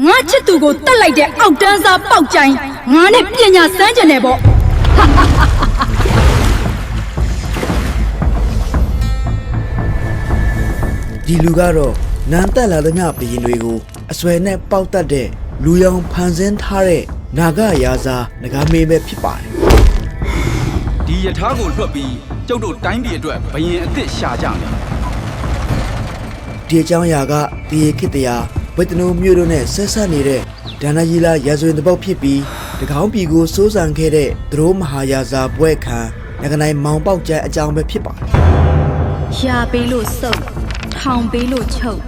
ငါချစ်သူကိုတတ်လိုက်တဲ့အောက်တန်းစားပေါက်ကြိုင်ငါနဲ့ပညာစမ်းကြတယ်ပေါ့ဒီလူကတော့နန်းတက်လာသမျှဘရင်တွေကိုအစွဲနဲ့ပေါက်တတ်တဲ့လူရောင်ဖန်ဆင်းထားတဲ့နာဂရာဇာနဂါမေပဲဖြစ်ပါတယ်ဒီယထာကိုလွှတ်ပြီးကျုပ်တို့တိုင်းပြည်အတွက်ဘရင်အစ်စ်ရှာကြမယ်ဒီအကြောင်းအရာကဒီခေတ်တရားဝိတ္တနုမြို့တို့နဲ့ဆက်ဆက်နေတဲ့ဒါနကြီးလာရာဇဝင်တစ်ပုတ်ဖြစ်ပြီးတကောင်းပြည်ကိုစိုးစံခဲ့တဲ့သရိုးမဟာရာဇာပွဲခံငကနိုင်မောင်ပေါက်ကျဲအကြောင်းပဲဖြစ်ပါတယ်ရာပေးလို့စုပ်ထောင်ပေးလို့ချုပ်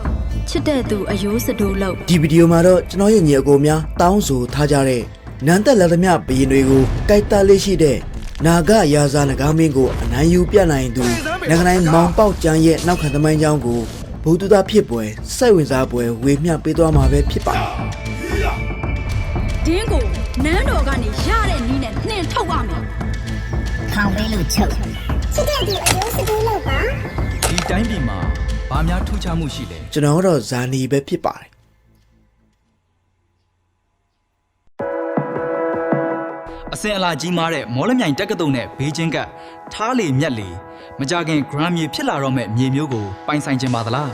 ချစ်တဲ့သူအယိုးစတိုးလို့ဒီဗီဒီယိုမှာတော့ကျွန်တော်ရဲ့ညီအကိုများတောင်းဆိုထားကြတဲ့နန်းသက်လာသမျှဘရင်တွေကိုတိုက်တာလေးရှိတဲ့နာဂရာဇာနဂါမင်းကိုအနိုင်ယူပြနိုင်သူငကနိုင်မောင်ပေါက်ကျန်းရဲ့နောက်ခံသမိုင်းကြောင်းကိုဘုဒ္ဓသားဖြစ်ပွဲစိတ်ဝင်စားပွဲဝေမျှပေးသွားမှာပဲဖြစ်ပါတယ်ဒင်းကိုနန်းတော်ကနေရတဲ့နီးနဲ့နှင်ထုတ်ရမယ်ထောင်ပေးလို့ချုပ်ချစ်တဲ့သူအယိုးစတိုးလို့ပါဒီတိုင်းပြည်မှာဘာများထူးခြားမှုရှိလဲကျွန်တော်တော့ဇာနီပဲဖြစ်ပါတယ်အစင်အလာကြီးမားတဲ့မော်လမြိုင်တက္ကသိုလ်နဲ့ဘေးချင်းကထားလေမြက်လေမကြခင်ဂရမ်မြေဖြစ်လာတော့မဲ့မြေမျိုးကိုပိုင်ဆိုင်ခြင်းပါသလား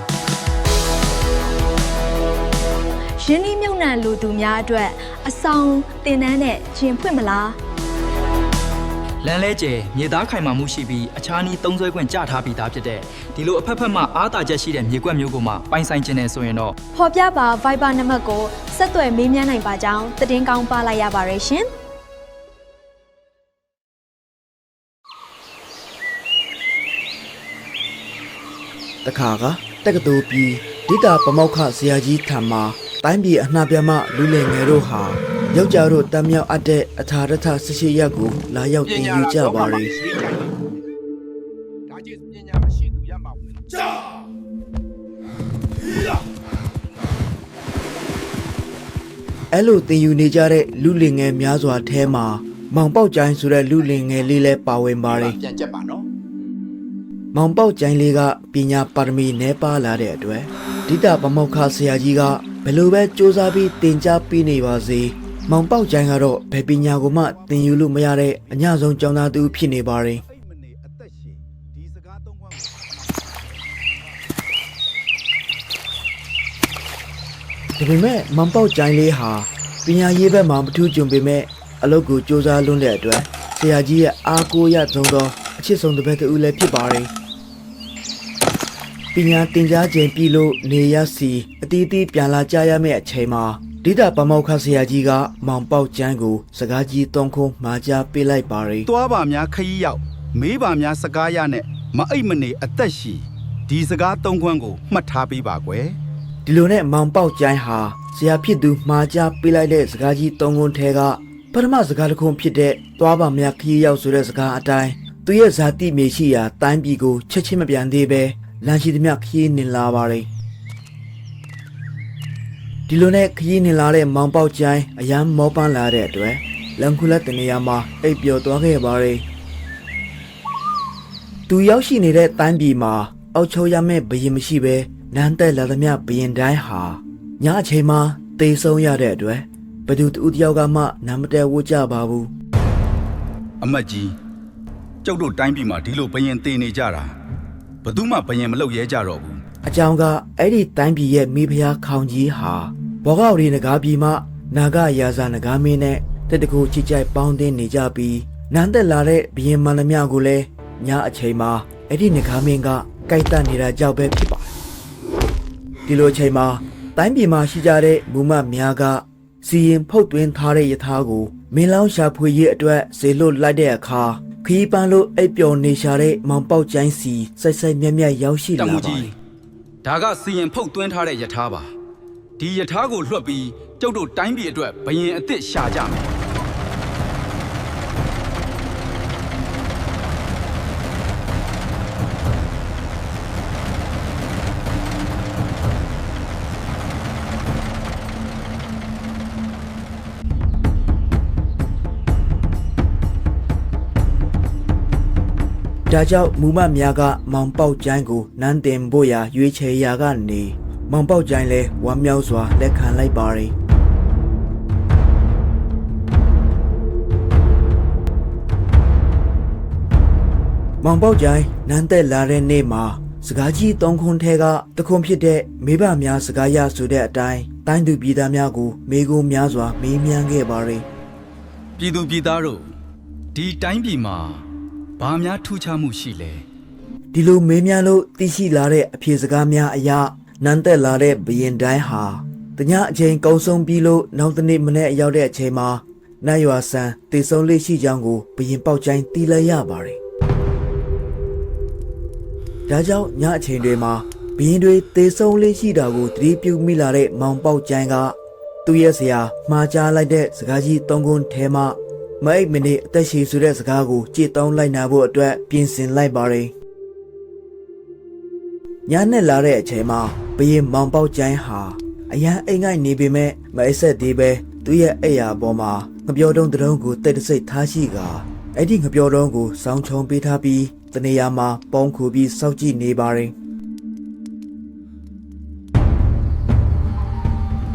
ရင်းနှီးမြုပ်နှံလူသူများအတွက်အဆောင်တင်နန်းနဲ့ဂျင်ဖွင့်မလားလမ်းလဲကျဲမြေသားခိုင်မာမှုရှိပြီးအခြားနည်းသုံးစွဲခွင့်ကြထားပြီးသားဖြစ်တဲ့ဒီလိုအဖက်ဖက်မှအားသာချက်ရှိတဲ့မြေကွက်မျိုးကိုမှပိုင်ဆိုင်ခြင်းနဲ့ဆိုရင်တော့ဖော်ပြပါ Viber နံပါတ်ကိုဆက်သွယ်မေးမြန်းနိုင်ပါကြောင်းသတင်းကောင်းပါလိုက်ရပါတယ်ရှင်တခါကတက္ကသိုလ်ပြည်ဒိတာပမောက္ခဆရာကြီးထံမှာတိုင်းပြည်အနှံ့ပြမလူလင်ငယ်တို့ဟာယောက်ျားတို့တမ်းမြောက်အပ်တဲ့အထာရထ18ရက်ကိုလာရောက်တင်ယူကြပါလေဒါကြီးပညာမရှိသူရမှာဝင်ကြောက်အဲ့လိုတင်ယူနေကြတဲ့လူလင်ငယ်များစွာထဲမှာမောင်ပေါက်ကျိုင်းဆိုတဲ့လူလင်ငယ်လေးလည်းပါဝင်ပါတယ်ပြန်ကြက်ပါနော်မောင်ပေါက်ကျိုင်းလေးကပညာပါရမီနည်းပါလာတဲ့အတွက်ဒိတာပမောက္ခဆရာကြီးကဘယ်လိုပဲစူးစမ်းပြီးသင်ကြားပေးနေပါစေမောင်ပေါက်ကျိုင်းကတော့ဘယ်ပညာကိုမှသင်ယူလို့မရတဲ့အညဆုံးကျောင်းသားသူဖြစ်နေပါတယ်ဒါပေမဲ့မောင်ပေါက်ကျိုင်းလေးဟာပညာရေးဘက်မှာမထူးချွန်ပေမဲ့အလုပ်ကိုစူးစမ်းလွန်းတဲ့အတွက်ဆရာကြီးရဲ့အားကိုးရဆုံးသောအချစ်ဆုံးတစ်ပတ်တူလည်းဖြစ်ပါတယ်ပညာသင်ကြားခြင်းပြီလို့နေရစီအတီးတီးပြန်လာကြရမယ့်အချိန်မှာဒိတာပမောက္ခဆရာကြီးကမောင်ပေါက်ကျန်းကိုစကားကြီးသုံးခုမှာကြားပေးလိုက်ပါရီသွားပါများခရီးရောက်မေးပါများစကားရနဲ့မအိတ်မနေအသက်ရှိဒီစကားသုံးခွန်းကိုမှတ်ထားပေးပါကွယ်ဒီလိုနဲ့မောင်ပေါက်ကျန်းဟာဆရာဖြစ်သူမှာကြားပေးလိုက်တဲ့စကားကြီးသုံးခုထဲကပထမစကားတစ်ခုဖြစ်တဲ့သွားပါများခရီးရောက်ဆိုတဲ့စကားအတိုင်းသူရဲ့ဇာတိမြေရှိရာတိုင်းပြည်ကိုချက်ချင်းမပြန်သေးပဲလမ်းရှိသမျှခရီးနှင်လာပါတယ်ဒီလိုနဲ့ခရီးနှင်လာတဲ့မောင်ပေါက်ကျိုင်းအရန်မောပန်းလာတဲ့အတွက်လမ်းခုလက်တနေရာမှာအိပ်ပျော်သွားခဲ့ပါတယ်သူရောက်ရှိနေတဲ့တိုင်းပြည်မှာအောက်ချုပ်ရမယ့်ဘရင်မရှိပဲနန်းတက်လာသမျှဘရင်တိုင်းဟာညအချိန်မှာတေဆုံးရတဲ့အတွက်ဘယ်သူတူတယောက်ကမှနာမတဲဝတ်ကြပါဘူးအမတ်ကြီးကျုပ်တို့တိုင်းပြည်မှာဒီလိုဘရင်တေနေကြတာဘယ်သူမှဘရင်မလုပ်ရဲကြတော့ဘူးအကြောင်းကအဲ့ဒီတိုင်းပြည်ရဲ့မိဖုရားခေါင်ကြီးဟာဘောဂောက်ရီနဂါပြည်မှနာဂရာဇာနဂါမင်းနဲ့တက်တကူချစ်ကြိုက်ပေါင်းတင်နေကြပြီးနန်းသက်လာတဲ့ဘရင်မန္တမြကိုလည်းညအချိန်မှာအဲ့ဒီနဂါမင်းကကြိုက်တတ်နေတာကြောက်ပဲဖြစ်ပါတယ်ဒီလိုအချိန်မှာတိုင်းပြည်မှာရှိကြတဲ့မူမများကစီရင်ဖုတ်သွင်းထားတဲ့ယထာကိုမင်းလောင်းရှာဖွေရေးအတွက်ဇေလွတ်လိုက်တဲ့အခါခီးပန်းလို့အိပ်ပျော်နေရှာတဲ့မောင်ပေါက်ကျိုင်းစီစိုက်စိုက်မြက်မြက်ရောက်ရှိလာပါတယ်ဒါကစီရင်ဖုတ်သွင်းထားတဲ့ယထာပါဒီယထာကိုလွှတ်ပြီးကျုပ်တို့တိုင်းပြည်အတွက်ဘရင်အစ်စ်ရှာကြမယ်ဒါကြောင့်မူမများကမောင်ပေါက်ကျိုင်းကိုနန်းတင်ဖို့ရာရွေးချယ်ရာကနေမောင်ပေါက်ကျိုင်းလဲဝမ်းမြောက်စွာလက်ခံလိုက်ပါရီ မောင်ပေါက်ကြိုင်နန်းသက်လာတဲ့နေ့မှာစကားကြီး3ခွန်းထဲကတစ်ခွန်းဖြစ်တဲ့မိဘများစကားရဆိုတဲ့အတိုင်းတိုင်းသူပြည်သားများကိုမေးခွန်းများစွာမေးမြန်းခဲ့ပါရယ် ပြည်သူပြည်သားတို့ဒီတိုင်းပြည်မှာဘာများထူးခြားမှုရှိလဲ ဒီလိုမေးမြန်းလို့သိရှိလာတဲ့အဖြေစကားများအရနန်းသက်လာတဲ့ဘရင်တိုင်းဟာတညအချိန်ကုန်းဆုံးပြီးလို့နောက်တစ်နေ့မနေ့ရောက်တဲ့အချိန်မှာနတ်ရွာဆန်တည်ဆုံလေးရှိကြောင်းကိုဘရင်ပေါက်ကျိုင်းတီးလိုက်ရပါတယ်။ဒါကြောင့်ညအချိန်တွေမှာဘရင်တွေတည်ဆုံလေးရှိတာကိုသတိပြုမိလာတဲ့မောင်ပေါက်ကျိုင်းကသူ့ရဲ့ဆရာမှားကြားလိုက်တဲ့စကားကြီး၃ခုထဲမှာမအိပ်မနေအသက်ရှည်ဆိုတဲ့စကားကိုကြည်တောင်းလိုက်နာဖို့အတွက်ပြင်ဆင်လိုက်ပါတယ်။ညနဲ့လာတဲ့အချိန်မှာဘရင်မောင်ပေါက်ကျိုင်းဟာအရန်အိမ်ငိုက်နေပေမဲ့မအိပ်ဆက်သေးပဲသူ့ရဲ့အိယာပေါ်မှာငပြောတုံးတုံးကိုတိတ်တဆိတ်ထားရှိကအဲ့ဒီငပြောတုံးကိုစောင်းချုံပေးထားပြီးတနေရာမှာပေါင်းခုပြီးစောင့်ကြည့်နေပါတယ်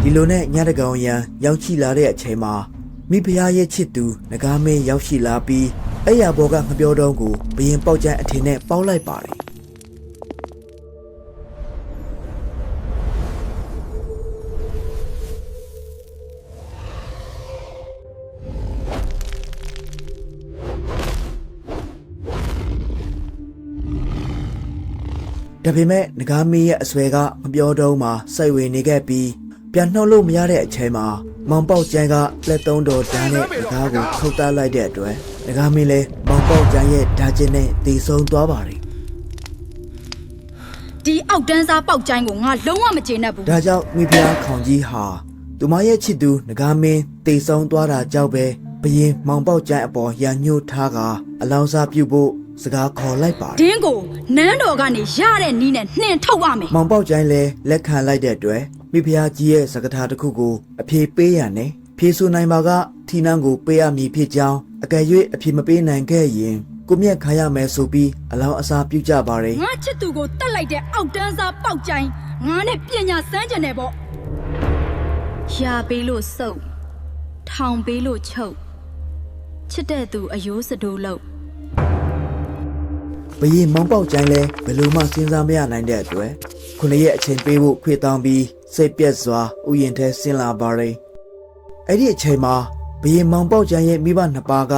ဒီလိုနဲ့ညတကောင်ရန်ရောက်ရှိလာတဲ့အချိန်မှာမိဖုရားရဲ့ချစ်သူငကားမင်းရောက်ရှိလာပြီးအိယာပေါ်ကငပြောတုံးကိုဘရင်ပေါက်ကျိုင်းအထင်နဲ့ပေါက်လိုက်ပါတယ်ဒါပေမဲ့ငကားမင်းရဲ့အဆွဲကမပြောတော့မှစိတ်ဝင်နေခဲ့ပြီးပြန်နှုတ်လို့မရတဲ့အချိန်မှာမောင်ပေါက်ကျန်းကလက်သုံးတော်ဓာတ်နဲ့ငကားကိုခုတ်တလိုက်တဲ့အတွက်ငကားမင်းလည်းမောင်ပေါက်ကျန်းရဲ့ဓာတ်ချင်းနဲ့တည်ဆုံသွားပါတယ် ဒီအောက်တန်းစားပေါက်ကျိုင်းကိုငါလုံးဝမကျေနပ်ဘူး ဒါကြောင့်မိဖုရားခေါင်ကြီးဟာသူမရဲ့ချစ်သူငကားမင်းတည်ဆုံသွားတာကြောင့်ပဲဘရင်မောင်ပေါက်ကျန်းအပေါ်ရန်ညှို့ထားကအလောင်းစားပြုတ်ဖို့စကားခေါ်လိုက်ပါတယ် ဒင်းကိုနန်းတော်ကနေရတဲ့နီးနဲ့နှင်ထုတ်ရမယ် မောင်ပေါက်ကျန်းလည်းလက်ခံလိုက်တဲ့အတွက်မိဖုရားကြီးရဲ့စကားထားတစ်ခုကိုအဖြေပေးရနဲ့ဖြေဆိုနိုင်ပါကထီနန်းကိုပေးရမည်ဖြစ်ကြောင်းအကယ်၍အဖြေမပေးနိုင်ခဲ့ရင်ကိုမြက်ခါရမယ်ဆိုပြီးအလောင်းအစားပြုတ်ကြပါတယ် ငါချစ်သူကိုတတ်လိုက်တဲ့အောက်တန်းစားပေါက်ကျိုင်းငါနဲ့ပညာစမ်းကြတယ်ပေါ့ရာပေးလို့စုပ်ထောင်ပေးလို့ချုပ်ချစ်တဲ့သူအယိုးစတိုးလို့ ဘရင်မောင်ပေါက်ကျန်းလဲဘယ်လိုမှစဉ်းစားမရနိုင်တဲ့အတွက်ခုနှစ်ရက်အချိန်ပေးဖို့ခွေတောင်းပြီးစိတ်ပြက်စွာဥယျာဉ်ထဲဆင်းလာပါတယ်အဲ့ဒီအချိန်မှာဘရင်မောင်ပေါက်ကျန်းရဲ့မိဘနှစ်ပါးက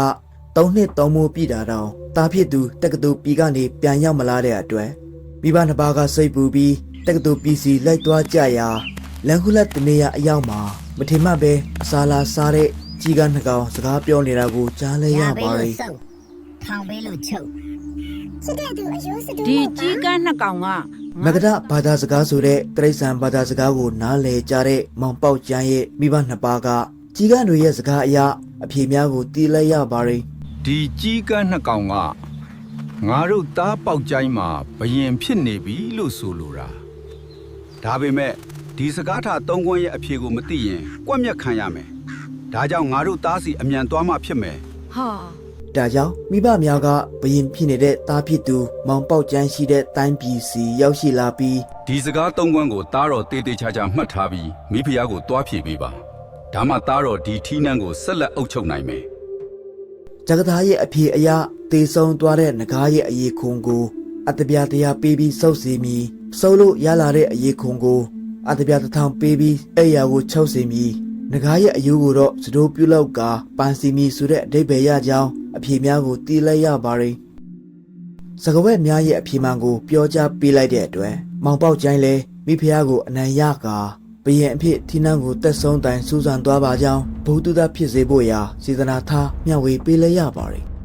3နှစ်3မိုးပြည့်တာတောင်တာဖြစ်သူတက္ကသိုလ်ပြည်ကနေပြန်ရောက်မလာတဲ့အတွက်မိဘနှစ်ပါးကစိတ်ပူပြီးတက္ကသိုလ်ပြည်စီလိုက်သွားကြရာလန်ခုလက်တနေရအရောက်မှာမထင်မှတ်ပဲအစာလာစားတဲ့ကြီးကနှစ်ကောင်စကားပြောနေတာကိုကြားလဲရပါတယ် ထောင်ပေးလို့ချုပ်ချစ်တဲ့သူအယိုးစတူ ဒီကြီးကန်းနှစ်ကောင်က မကဒဘာသာစကားဆိုတဲ့တရိษံဘာသာစကားကိုနားလည်ကြတဲ့မောင်ပေါက်ကျန်းရဲ့မိဘနှစ်ပါးကကြီးကန်းတွေရဲ့စကားအရအဖြေများကိုတီးလိုက်ရပါတယ် ဒီကြီးကန်းနှစ်ကောင်ကငါတို့သားပေါက်ကျိုင်းမှာဘယင်ဖြစ်နေပြီလို့ဆိုလိုတာဒါပေမဲ့ဒီစကားထားသုံးခွန်းရဲ့အဖြေကိုမသိရင်ကွက်မြက်ခံရမယ်ဒါကြောင့်ငါတို့သားစီအမြန်သွားမှဖြစ်မယ် ဟာ ဒါကြောင့်မိဘများကဘရင်ဖြစ်နေတဲ့တားဖြစ်သူမောင်ပေါက်ကျန်းရှိတဲ့တိုင်းပြည်စီရောက်ရှိလာပြီး ဒီစကားသုံးခွန်းကိုသားတော်တေးသေးချာချာမှတ်ထားပြီးမိဖုရားကိုတွားဖြေပေးပါဒါမှသားတော်ဒီထီးနှန်းကိုဆက်လက်အုပ်ချုပ်နိုင်မယ် ဂျဂသားရဲ့အဖြေအရတေဆုံးသွားတဲ့ငကားရဲ့အရေးခွန်ကိုအတ္တပြတရားပေးပြီးစုပ်စီမည်စုပ်လို့ရလာတဲ့အရေးခွန်ကိုအတ္တပြတစ်ထောင်ပေးပြီးအဲ့ရာကိုချုပ်စီမည်ငကားရဲ့အယူကိုတော့စတိုးပြုတ်လောက်ကပန်စီမီဆိုတဲ့အဓိပ္ပာယ်ရကြောင်းအဖြေများကိုတီးလိုက်ရပါတယ်။စကားဝဲများရဲ့အဖြေမှန်ကိုပြောကြားပေးလိုက်တဲ့အတွက်မောင်ပေါက်ကျိုင်းလဲမိဖုရားကိုအနံရကာဘယင်အဖြစ်ထီနန်းကိုတက်ဆုံးတိုင်စူးစမ်းသွားပါကြောင်းဘုဒ္ဓတာဖြစ်စေဖို့ရာစေတနာထားမျှဝေပေးလိုက်ရပါတယ်။